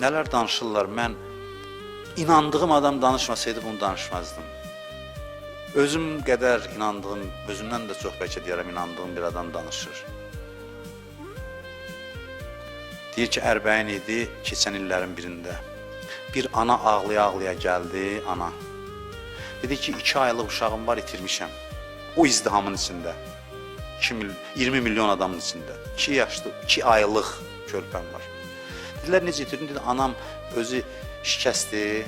Nələr danışırlar, mən inandığım adam danışmasaydı bunu danışmazdım. Özüm qədər inandığım, özümdən də çox bəlkə deyərəm, inandığım bir adam danışır. Deyir ki, ərbəyin idi keçən illərin birində. Bir ana ağlaya-ağlaya gəldi, ana. Dedi ki, 2 aylıq uşağım var, itirmişəm. O izdihamın içində. 20 milyon adamın içində. 2 yaşlı, 2 aylıq körpəm var. Dedilər, necə itirdin? Dedi, anam özü şikəsdir,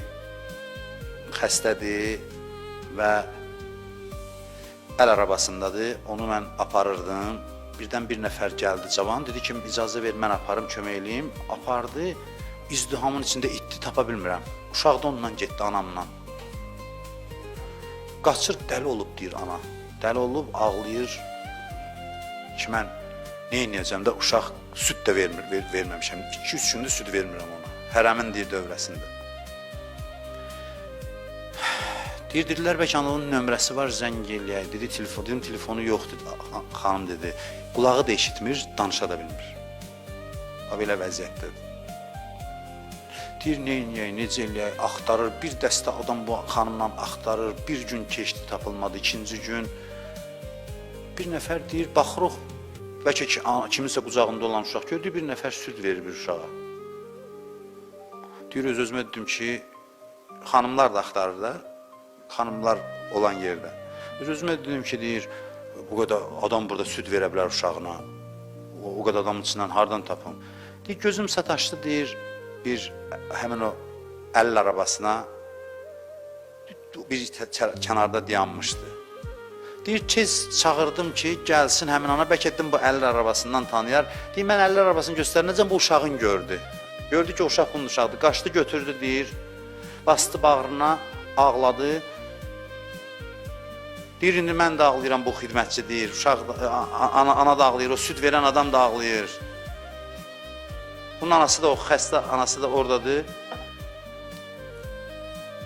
xəstədir və əl arabasındadır. Onu mən aparırdım. Birdən bir nəfər gəldi, cavan. Dedi ki, icazə ver, mən aparım, kömək eləyim. Apardı, izdihamın içində itdi, tapa bilmirəm. Uşaq da onunla getdi, anamla. Qaçır, dəli olub, deyir ana. Dəli olub, ağlayır ki, mən nə edəcəm də uşaq süd də verməmişəm. 2-3 gündür süd vermirəm ona. Hərəmin deyir dövrəsində. Dedilər, bəlkə ananın nömrəsi var, zəng eləyək. Dedi, dedim, telefonu yoxdur, xanım dedi. Qulağı da eşitmir, danışa da bilmir. Belə vəziyyətdədir. Deyir, neyiniyək, necə eləyək, axtarır. Bir dəstə adam bu xanımla axtarır. Bir gün keçdi, tapılmadı. 2-ci gün bir nəfər deyir, baxırıq. Bəlkə ki, kiminsə qucağında olan uşaq gördü, bir nəfər süd verir bir uşağa. Deyir, öz-özümə dedim ki, xanımlar da axtarır da. Xanımlar olan yerdə. Öz-özümə dedim ki, deyir, bu qədər adam burada süd verə bilər uşağına. O qədər adamın içindən hardan tapım? Deyir, gözüm sataşdı, deyir, həmin o əl arabasına bir kənarda dayanmışdı. Deyir, tez çağırdım ki, gəlsin həmin ana, bəlkə dedim, bu əl arabasından tanıyar. Deyir, mən əl arabasını göstərinəcəm, bu uşağın gördü. Gördü ki, o uşaq bunun uşaqdır. Qaçdı, götürdü, deyir, bastı bağrına, ağladı. Deyir, indi mən də ağlayıram, bu xidmətçi deyir, ana da ağlayır, o süd verən adam da ağlayır. Bunun anası da, o xəstə anası da oradadır.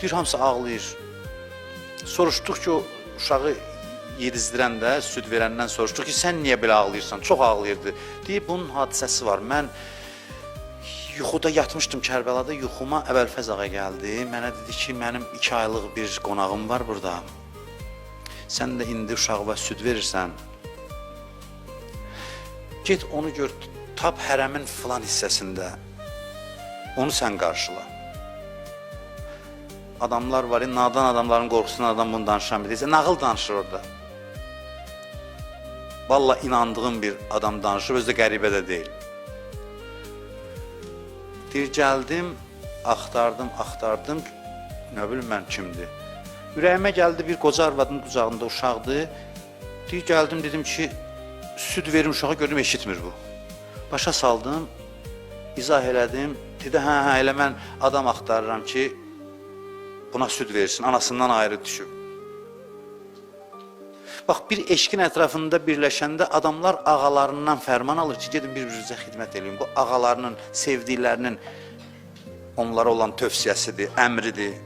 Deyir, hamısı ağlayır. Soruşduq ki, o uşağı yedizdirən də, süd verəndən soruşduq ki, sən niyə belə ağlayırsan? Çox ağlayırdı. Deyir, bunun hadisəsi var. Mən yuxuda yatmışdım Kərbəlada, yuxuma Əvəlfəz ağa gəldi. Mənə dedi ki, mənim 2 aylıq bir qonağım var burada. Sən də indi uşağıma süd verirsən. Get onu gör, tap hərəmin filan hissəsində. Onu sən qarşıla. Adamlar var, nadan adamların qorxusundan adam bunu danışan bilirsə, nağıl danışır orada. Valla inandığım bir adam danışır, özü də qəribə də deyil. Deyir, gəldim, axtardım, nə bilim mən kimdir. Ürəyimə gəldi, bir qoca arvadın qucağında uşaqdır. Deyir, gəldim, dedim ki, süd verim uşağa, gördüm, eşitmir bu. Başa saldım, izah elədim. Dedi, hə, elə mən adam axtarıram ki, buna süd versin, anasından ayrı düşüb. Bax, bir eşqin ətrafında birləşəndə adamlar ağalarından fərman alır ki, gedin bir-birinizə xidmət edin. Bu ağalarının, sevdiklərinin onlara olan tövsiyəsidir, əmridir.